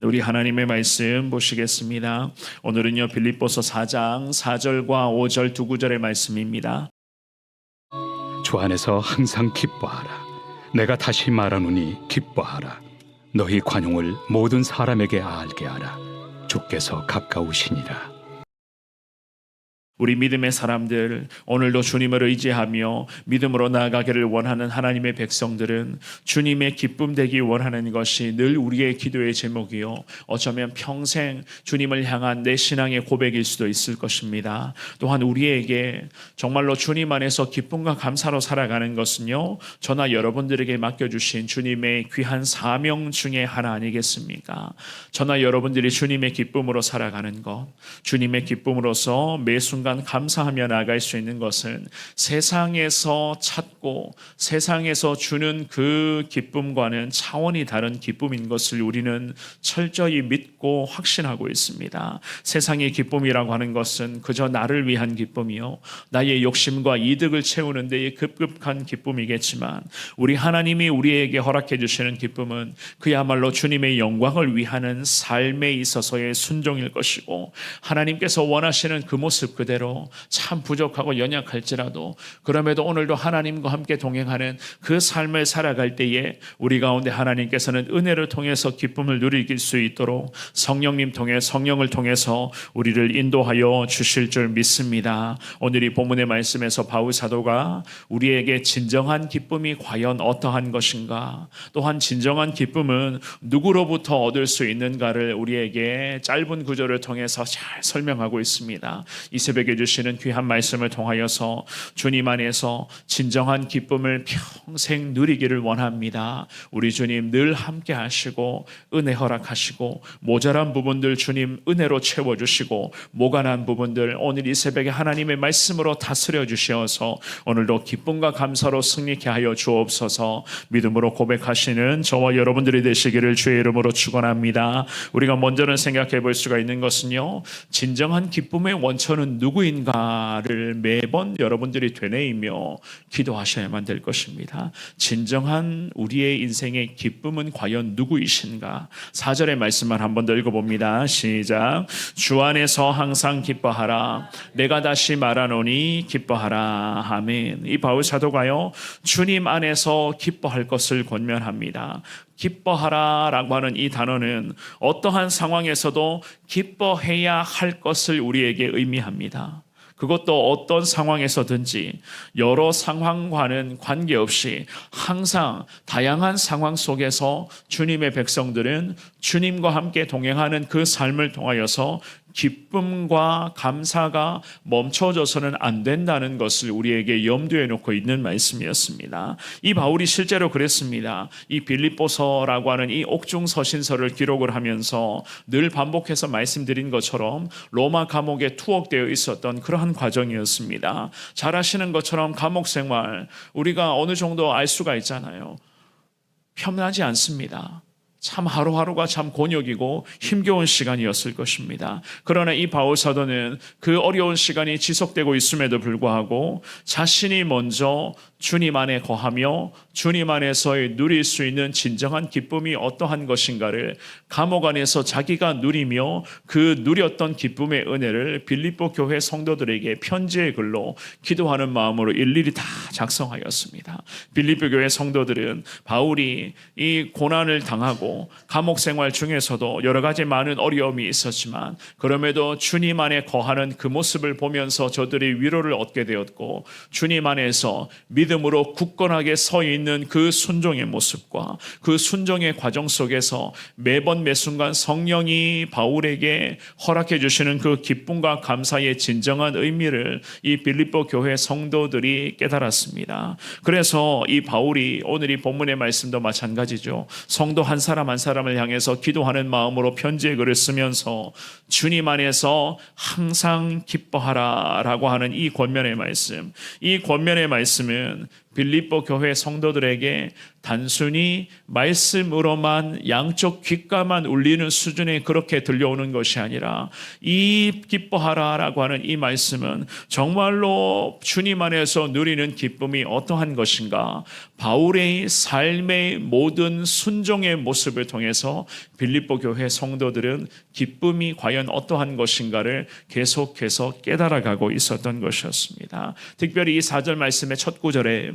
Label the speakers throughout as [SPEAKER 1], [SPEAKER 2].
[SPEAKER 1] 우리 하나님의 말씀 보시겠습니다. 오늘은요 빌립보서 4장 4절과 5절 두 구절의 말씀입니다.
[SPEAKER 2] 주 안에서 항상 기뻐하라. 내가 다시 말하노니 기뻐하라. 너희 관용을 모든 사람에게 알게 하라. 주께서 가까우시니라.
[SPEAKER 1] 우리 믿음의 사람들, 오늘도 주님을 의지하며 믿음으로 나아가기를 원하는 하나님의 백성들은 주님의 기쁨 되기 원하는 것이 늘 우리의 기도의 제목이요, 어쩌면 평생 주님을 향한 내 신앙의 고백일 수도 있을 것입니다. 또한 우리에게 정말로 주님 안에서 기쁨과 감사로 살아가는 것은요, 저나 여러분들에게 맡겨주신 주님의 귀한 사명 중에 하나 아니겠습니까? 저나 여러분들이 주님의 기쁨으로 살아가는 것, 주님의 기쁨으로서 매 순간 감사하며 나아갈 수 있는 것은 세상에서 찾고 세상에서 주는 그 기쁨과는 차원이 다른 기쁨인 것을 우리는 철저히 믿고 확신하고 있습니다. 세상의 기쁨이라고 하는 것은 그저 나를 위한 기쁨이요, 나의 욕심과 이득을 채우는 데에 급급한 기쁨이겠지만, 우리 하나님이 우리에게 허락해 주시는 기쁨은 그야말로 주님의 영광을 위하는 삶에 있어서의 순종일 것이고, 하나님께서 원하시는 그 모습 그대로 참 부족하고 연약할지라도 그럼에도 오늘도 하나님과 함께 동행하는 그 삶을 살아갈 때에 우리 가운데 하나님께서는 은혜를 통해서 기쁨을 누릴 수 있도록 성령을 통해서 우리를 인도하여 주실 줄 믿습니다. 오늘 이 본문의 말씀에서 바울 사도가 우리에게 진정한 기쁨이 과연 어떠한 것인가, 또한 진정한 기쁨은 누구로부터 얻을 수 있는가를 우리에게 짧은 구절을 통해서 잘 설명하고 있습니다. 이 새벽에 주시는 귀한 말씀을 통하여서 주님 안에서 진정한 기쁨을 평생 누리기를 원합니다. 우리 주님 늘 함께 하시고 은혜 허락하시고, 모자란 부분들 주님 은혜로 채워주시고, 모관한 부분들 오늘 이 새벽에 하나님의 말씀으로 다스려 주시어서 오늘도 기쁨과 감사로 승리케 하여 주옵소서. 믿음으로 고백하시는 저와 여러분들이 되시기를 주의 이름으로 축원합니다. 우리가 먼저는 생각해 볼 수가 있는 것은요, 진정한 기쁨의 원천은 누구인가를 매번 여러분들이 되뇌이며 기도하셔야만 될 것입니다. 진정한 우리의 인생의 기쁨은 과연 누구이신가? 4절의 말씀만 한 번 더 읽어봅니다. 시작. 주 안에서 항상 기뻐하라. 내가 다시 말하노니 기뻐하라. 아멘. 이 바울 사도가요, 주님 안에서 기뻐할 것을 권면합니다. 기뻐하라 라고 하는 이 단어는 어떠한 상황에서도 기뻐해야 할 것을 우리에게 의미합니다. 그것도 어떤 상황에서든지 여러 상황과는 관계없이 항상 다양한 상황 속에서 주님의 백성들은 주님과 함께 동행하는 그 삶을 통하여서 기쁨과 감사가 멈춰져서는 안 된다는 것을 우리에게 염두에 놓고 있는 말씀이었습니다. 이 바울이 실제로 그랬습니다. 이 빌립보서라고 하는 이 옥중 서신서를 기록을 하면서 늘 반복해서 말씀드린 것처럼 로마 감옥에 투옥되어 있었던 그러한 과정이었습니다. 잘 아시는 것처럼 감옥 생활, 우리가 어느 정도 알 수가 있잖아요. 편하지 않습니다. 참 하루하루가 참 곤욕이고 힘겨운 시간이었을 것입니다. 그러나 이 바울 사도는 그 어려운 시간이 지속되고 있음에도 불구하고 자신이 먼저 주님 안에 거하며 주님 안에서의 누릴 수 있는 진정한 기쁨이 어떠한 것인가를 감옥 안에서 자기가 누리며 그 누렸던 기쁨의 은혜를 빌립보 교회 성도들에게 편지의 글로 기도하는 마음으로 일일이 다 작성하였습니다. 빌립보 교회 성도들은 바울이 이 고난을 당하고 감옥 생활 중에서도 여러 가지 많은 어려움이 있었지만 그럼에도 주님 안에 거하는 그 모습을 보면서 저들이 위로를 얻게 되었고, 주님 안에서 믿음으로 굳건하게 서 있는 그 순종의 모습과 그 순종의 과정 속에서 매번 매순간 성령이 바울에게 허락해 주시는 그 기쁨과 감사의 진정한 의미를 이 빌립보 교회 성도들이 깨달았습니다. 그래서 이 바울이 오늘 이 본문의 말씀도 마찬가지죠. 성도 한 사람 한 사람을 향해서 기도하는 마음으로 편지의 글을 쓰면서 주님 안에서 항상 기뻐하라 라고 하는 이 권면의 말씀, 이 권면의 말씀은 빌립보 교회 성도들에게 단순히 말씀으로만 양쪽 귓가만 울리는 수준에 그렇게 들려오는 것이 아니라 이 기뻐하라라고 하는 이 말씀은 정말로 주님 안에서 누리는 기쁨이 어떠한 것인가, 바울의 삶의 모든 순종의 모습을 통해서 빌립보 교회 성도들은 기쁨이 과연 어떠한 것인가를 계속해서 깨달아가고 있었던 것이었습니다. 특별히 이 4절 말씀의 첫 구절에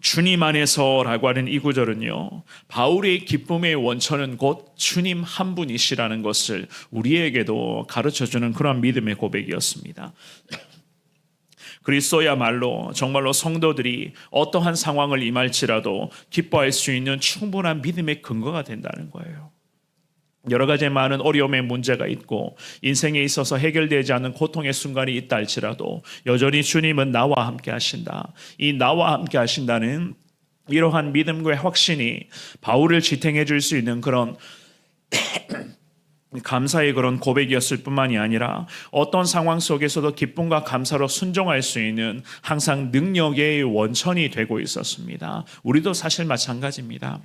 [SPEAKER 1] 주님 안에서라고 하는 이 구절은요, 바울의 기쁨의 원천은 곧 주님 한 분이시라는 것을 우리에게도 가르쳐주는 그런 믿음의 고백이었습니다. 그리스도야말로 정말로 성도들이 어떠한 상황을 임할지라도 기뻐할 수 있는 충분한 믿음의 근거가 된다는 거예요. 여러 가지 많은 어려움의 문제가 있고 인생에 있어서 해결되지 않는 고통의 순간이 있다 할지라도 여전히 주님은 나와 함께 하신다. 이 나와 함께 하신다는 이러한 믿음과 확신이 바울을 지탱해 줄 수 있는 그런 감사의 그런 고백이었을 뿐만이 아니라 어떤 상황 속에서도 기쁨과 감사로 순종할 수 있는 항상 능력의 원천이 되고 있었습니다. 우리도 사실 마찬가지입니다.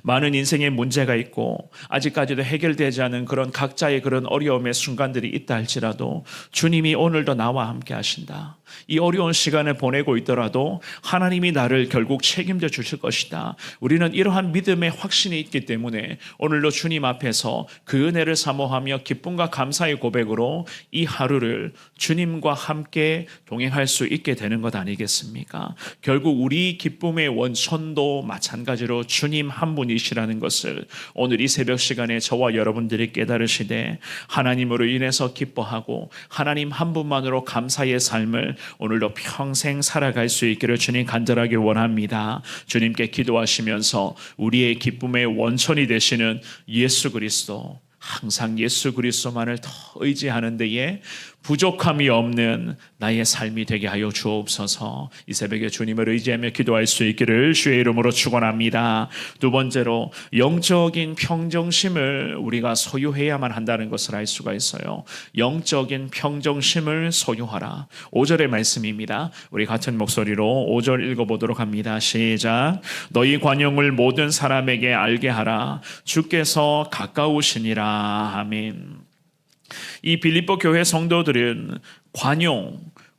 [SPEAKER 1] 많은 인생의 문제가 있고 아직까지도 해결되지 않은 그런 각자의 그런 어려움의 순간들이 있다 할지라도 주님이 오늘도 나와 함께 하신다. 이 어려운 시간을 보내고 있더라도 하나님이 나를 결국 책임져 주실 것이다. 우리는 이러한 믿음의 확신이 있기 때문에 오늘도 주님 앞에서 그 은혜를 사모하며 기쁨과 감사의 고백으로 이 하루를 주님과 함께 동행할 수 있게 되는 것 아니겠습니까? 결국 우리 기쁨의 원천도 마찬가지로 주님 한 분이시라는 것을 오늘 이 새벽 시간에 저와 여러분들이 깨달으시되 하나님으로 인해서 기뻐하고 하나님 한 분만으로 감사의 삶을 오늘도 평생 살아갈 수 있기를 주님 간절하게 원합니다. 주님께 기도하시면서 우리의 기쁨의 원천이 되시는 예수 그리스도, 항상 예수 그리스도만을 더 의지하는 데에 부족함이 없는 나의 삶이 되게 하여 주옵소서. 이 새벽에 주님을 의지하며 기도할 수 있기를 주의 이름으로 축원합니다. 두 번째로 영적인 평정심을 우리가 소유해야만 한다는 것을 알 수가 있어요. 영적인 평정심을 소유하라. 5절의 말씀입니다. 우리 같은 목소리로 5절 읽어보도록 합니다. 시작. 너희 관용을 모든 사람에게 알게 하라. 주께서 가까우시니라. 아멘. 이 빌립보 교회 성도들은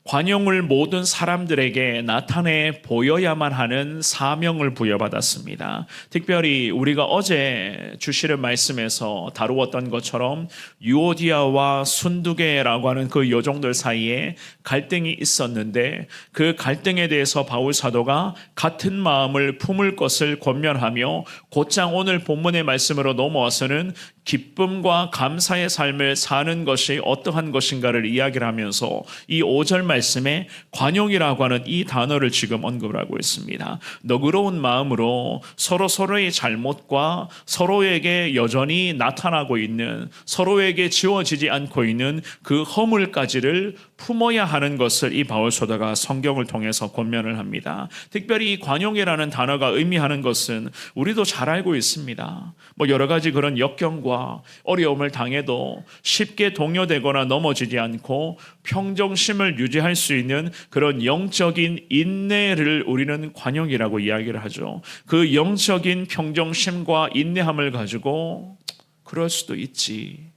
[SPEAKER 1] 관용을 모든 사람들에게 나타내 보여야만 하는 사명을 부여받았습니다. 특별히 우리가 어제 주시는 말씀에서 다루었던 것처럼 유오디아와 순두계라고 하는 그 여종들 사이에 갈등이 있었는데 그 갈등에 대해서 바울 사도가 같은 마음을 품을 것을 권면하며 곧장 오늘 본문의 말씀으로 넘어와서는 기쁨과 감사의 삶을 사는 것이 어떠한 것인가를 이야기를 하면서 이 5절 말씀에 관용이라고 하는 이 단어를 지금 언급을 하고 있습니다. 너그러운 마음으로 서로의 잘못과 서로에게 여전히 나타나고 있는, 서로에게 지워지지 않고 있는 그 허물까지를 품어야 하는 것을 이 바울 사도가 성경을 통해서 권면을 합니다. 특별히 이 관용이라는 단어가 의미하는 것은 우리도 잘 알고 있습니다. 여러 가지 그런 역경과 어려움을 당해도 쉽게 동요되거나 넘어지지 않고 평정심을 유지할 수 있는 그런 영적인 인내를 우리는 관용이라고 이야기를 하죠. 그 영적인 평정심과 인내함을 가지고 그럴 수도 있지.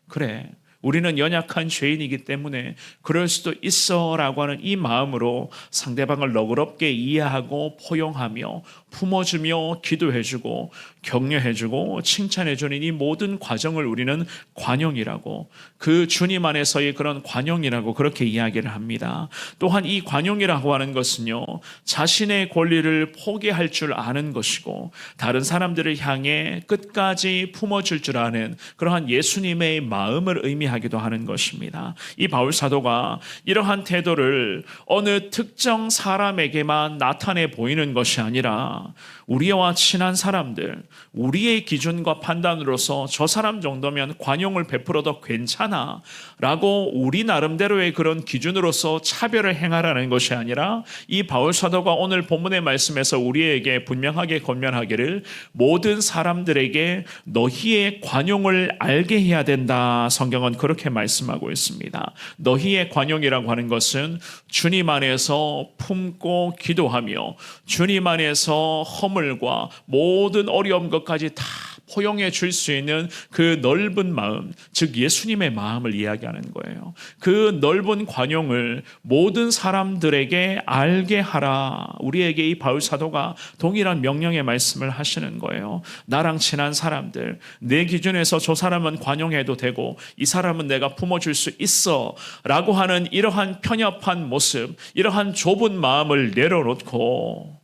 [SPEAKER 1] 그래. 우리는 연약한 죄인이기 때문에 그럴 수도 있어 라고 하는 이 마음으로 상대방을 너그럽게 이해하고 포용하며 품어주며 기도해주고 격려해주고 칭찬해주는 이 모든 과정을 우리는 관용이라고, 그 주님 안에서의 그런 관용이라고 그렇게 이야기를 합니다. 또한 이 관용이라고 하는 것은요, 자신의 권리를 포기할 줄 아는 것이고 다른 사람들을 향해 끝까지 품어줄 줄 아는 그러한 예수님의 마음을 의미하기도 하는 것입니다. 이 바울 사도가 이러한 태도를 어느 특정 사람에게만 나타내 보이는 것이 아니라 우리와 친한 사람들, 우리의 기준과 판단으로서 저 사람 정도면 관용을 베풀어도 괜찮아 라고 우리 나름대로의 그런 기준으로서 차별을 행하라는 것이 아니라 이 바울 사도가 오늘 본문의 말씀에서 우리에게 분명하게 권면하기를 모든 사람들에게 너희의 관용을 알게 해야 된다. 성경은 그렇게 말씀하고 있습니다. 너희의 관용이라고 하는 것은 주님 안에서 품고 기도하며 주님 안에서 허물과 모든 어려운 것까지 다 포용해 줄 수 있는 그 넓은 마음, 즉 예수님의 마음을 이야기하는 거예요. 그 넓은 관용을 모든 사람들에게 알게 하라. 우리에게 이 바울 사도가 동일한 명령의 말씀을 하시는 거예요. 나랑 친한 사람들, 내 기준에서 저 사람은 관용해도 되고 이 사람은 내가 품어줄 수 있어 라고 하는 이러한 편협한 모습, 이러한 좁은 마음을 내려놓고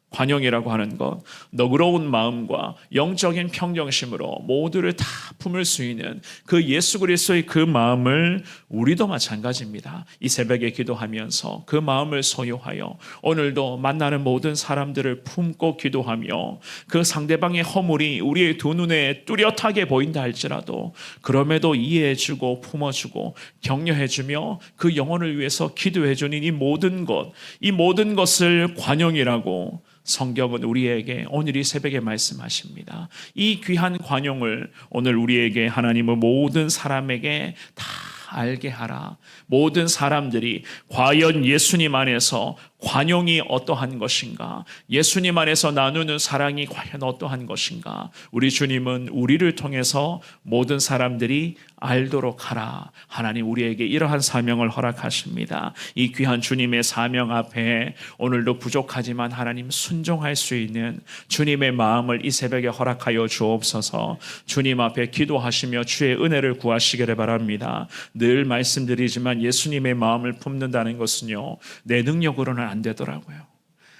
[SPEAKER 1] 관용이라고 하는 것, 너그러운 마음과 영적인 평정심으로 모두를 다 품을 수 있는 그 예수 그리스도의 그 마음을 우리도 마찬가지입니다. 이 새벽에 기도하면서 그 마음을 소유하여 오늘도 만나는 모든 사람들을 품고 기도하며 그 상대방의 허물이 우리의 두 눈에 뚜렷하게 보인다 할지라도 그럼에도 이해해주고 품어주고 격려해주며 그 영혼을 위해서 기도해주는 이 모든 것을 관용이라고 성경은 우리에게 오늘 이 새벽에 말씀하십니다. 이 귀한 관용을 오늘 우리에게 하나님은 모든 사람에게 다 알게 하라. 모든 사람들이 과연 예수님 안에서 관용이 어떠한 것인가? 예수님 안에서 나누는 사랑이 과연 어떠한 것인가? 우리 주님은 우리를 통해서 모든 사람들이 알도록 하라. 하나님 우리에게 이러한 사명을 허락하십니다. 이 귀한 주님의 사명 앞에 오늘도 부족하지만 하나님 순종할 수 있는 주님의 마음을 이 새벽에 허락하여 주옵소서. 주님 앞에 기도하시며 주의 은혜를 구하시기를 바랍니다. 늘 말씀드리지만 예수님의 마음을 품는다는 것은요, 내 능력으로는 안 되더라고요.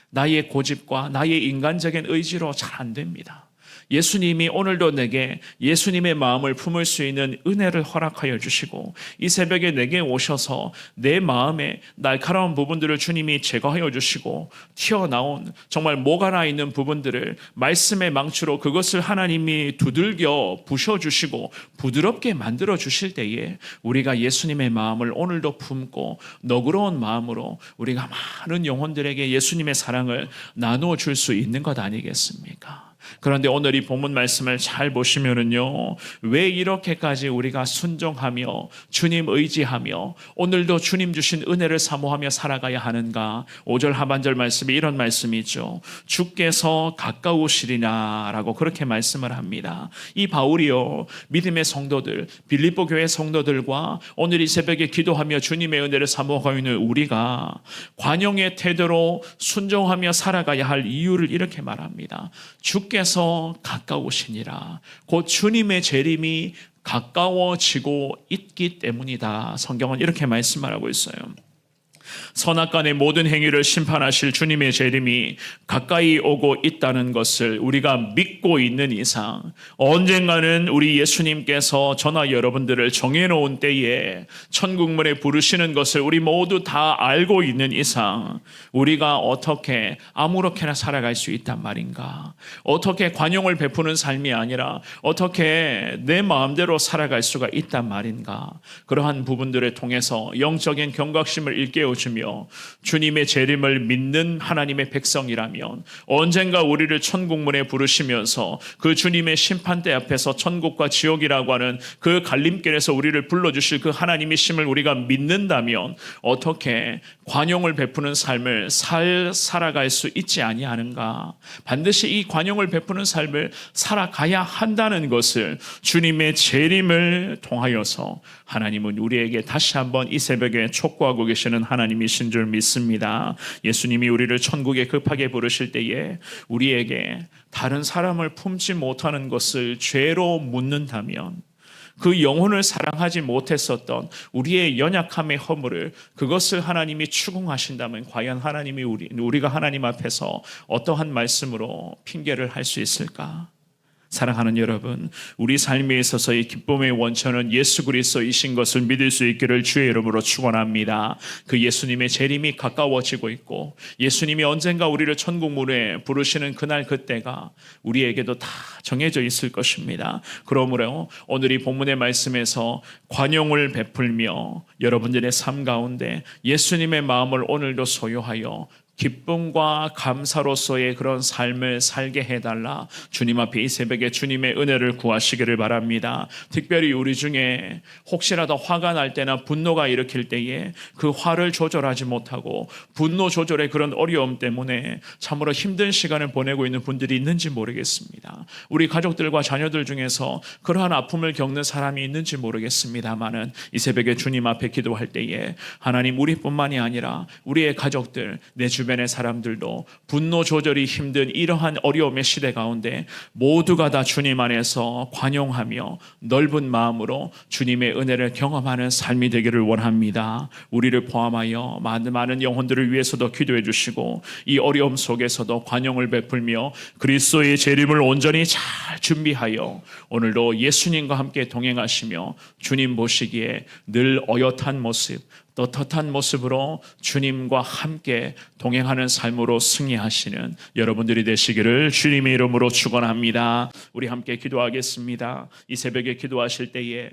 [SPEAKER 1] 나의 고집과 나의 인간적인 의지로 잘 안 됩니다. 예수님이 오늘도 내게 예수님의 마음을 품을 수 있는 은혜를 허락하여 주시고 이 새벽에 내게 오셔서 내 마음에 날카로운 부분들을 주님이 제거하여 주시고 튀어나온 정말 모가라 있는 부분들을 말씀의 망치로 그것을 하나님이 두들겨 부셔주시고 부드럽게 만들어 주실 때에 우리가 예수님의 마음을 오늘도 품고 너그러운 마음으로 우리가 많은 영혼들에게 예수님의 사랑을 나누어 줄 수 있는 것 아니겠습니까? 그런데 오늘 이 본문 말씀을 잘 보시면은요, 왜 이렇게까지 우리가 순종하며 주님 의지하며 오늘도 주님 주신 은혜를 사모하며 살아가야 하는가? 5절 하반절 말씀이 이런 말씀이죠. 주께서 가까우시리나 라고 그렇게 말씀을 합니다. 이 바울이요, 믿음의 성도들, 빌립보 교회 성도들과 오늘 이 새벽에 기도하며 주님의 은혜를 사모하고 있는 우리가 관용의 태도로 순종하며 살아가야 할 이유를 이렇게 말합니다. 주께서 가까우시니라. 곧 주님의 재림이 가까워지고 있기 때문이다. 성경은 이렇게 말씀하고 있어요. 선악간의 모든 행위를 심판하실 주님의 재림이 가까이 오고 있다는 것을 우리가 믿고 있는 이상 언젠가는 우리 예수님께서 저나 여러분들을 정해놓은 때에 천국문에 부르시는 것을 우리 모두 다 알고 있는 이상 우리가 어떻게 아무렇게나 살아갈 수 있단 말인가? 어떻게 관용을 베푸는 삶이 아니라 어떻게 내 마음대로 살아갈 수가 있단 말인가? 그러한 부분들을 통해서 영적인 경각심을 일깨워 주며 주님의 재림을 믿는 하나님의 백성이라면 언젠가 우리를 천국문에 부르시면서 그 주님의 심판대 앞에서 천국과 지옥이라고 하는 그 갈림길에서 우리를 불러주실 그 하나님이심을 우리가 믿는다면 어떻게 관용을 베푸는 삶을 살아갈 수 있지 아니하는가? 반드시 이 관용을 베푸는 삶을 살아가야 한다는 것을 주님의 재림을 통하여서 하나님은 우리에게 다시 한번 이 새벽에 촉구하고 계시는 하나님이신 줄 믿습니다. 예수님이 우리를 천국에 급하게 부르실 때에 우리에게 다른 사람을 품지 못하는 것을 죄로 묻는다면 그 영혼을 사랑하지 못했었던 우리의 연약함의 허물을 그것을 하나님이 추궁하신다면 과연 하나님이 우리가 하나님 앞에서 어떠한 말씀으로 핑계를 할 수 있을까? 사랑하는 여러분, 우리 삶에 있어서의 기쁨의 원천은 예수 그리스도이신 것을 믿을 수 있기를 주의 이름으로 축원합니다. 그 예수님의 재림이 가까워지고 있고 예수님이 언젠가 우리를 천국 문에 부르시는 그날 그때가 우리에게도 다 정해져 있을 것입니다. 그러므로 오늘 이 본문의 말씀에서 관용을 베풀며 여러분들의 삶 가운데 예수님의 마음을 오늘도 소유하여 기쁨과 감사로서의 그런 삶을 살게 해달라. 주님 앞에 이 새벽에 주님의 은혜를 구하시기를 바랍니다. 특별히 우리 중에 혹시라도 화가 날 때나 분노가 일으킬 때에 그 화를 조절하지 못하고 분노 조절의 그런 어려움 때문에 참으로 힘든 시간을 보내고 있는 분들이 있는지 모르겠습니다. 우리 가족들과 자녀들 중에서 그러한 아픔을 겪는 사람이 있는지 모르겠습니다만은 이 새벽에 주님 앞에 기도할 때에 하나님, 우리뿐만이 아니라 우리의 가족들, 내 주변의 사람들도 분노 조절이 힘든 이러한 어려움의 시대 가운데 모두가 다 주님 안에서 관용하며 넓은 마음으로 주님의 은혜를 경험하는 삶이 되기를 원합니다. 우리를 포함하여 많은 영혼들을 위해서도 기도해 주시고 이 어려움 속에서도 관용을 베풀며 그리스도의 재림을 온전히 잘 준비하여 오늘도 예수님과 함께 동행하시며 주님 보시기에 늘 어엿한 모습, 떳떳한 모습으로 주님과 함께 동행하는 삶으로 승리하시는 여러분들이 되시기를 주님의 이름으로 축원합니다. 우리 함께 기도하겠습니다. 이 새벽에 기도하실 때에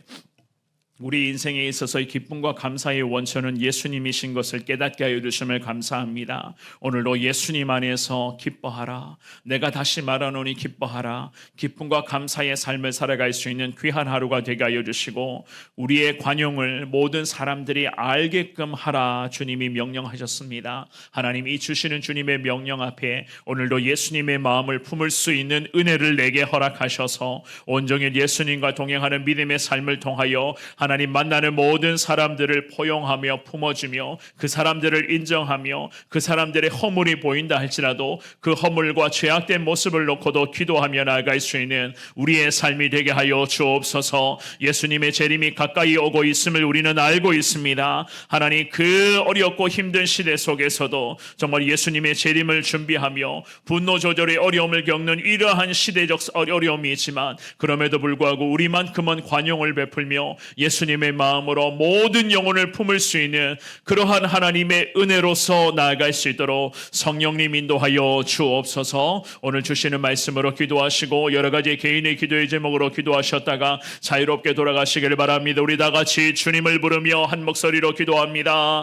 [SPEAKER 1] 우리 인생에 있어서의 기쁨과 감사의 원천은 예수님이신 것을 깨닫게 하여 주심을 감사합니다. 오늘도 예수님 안에서 기뻐하라. 내가 다시 말하노니 기뻐하라. 기쁨과 감사의 삶을 살아갈 수 있는 귀한 하루가 되게 하여 주시고 우리의 관용을 모든 사람들이 알게끔 하라. 주님이 명령하셨습니다. 하나님, 이 주시는 주님의 명령 앞에 오늘도 예수님의 마음을 품을 수 있는 은혜를 내게 허락하셔서 온종일 예수님과 동행하는 믿음의 삶을 통하여 하나님 만나는 모든 사람들을 포용하며 품어주며 그 사람들을 인정하며 그 사람들의 허물이 보인다 할지라도 그 허물과 죄악된 모습을 놓고도 기도하며 나아갈 수 있는 우리의 삶이 되게 하여 주옵소서. 예수님의 재림이 가까이 오고 있음을 우리는 알고 있습니다. 하나님, 그 어렵고 힘든 시대 속에서도 정말 예수님의 재림을 준비하며 분노 조절의 어려움을 겪는 이러한 시대적 어려움이 있지만 그럼에도 불구하고 우리만큼은 관용을 베풀며 예수님의 마음으로 모든 영혼을 품을 수 있는 그러한 하나님의 은혜로서 나아갈 수 있도록 성령님 인도하여 주옵소서. 오늘 주시는 말씀으로 기도하시고 여러 가지 개인의 기도의 제목으로 기도하셨다가 자유롭게 돌아가시기를 바랍니다. 우리 다 같이 주님을 부르며 한 목소리로 기도합니다.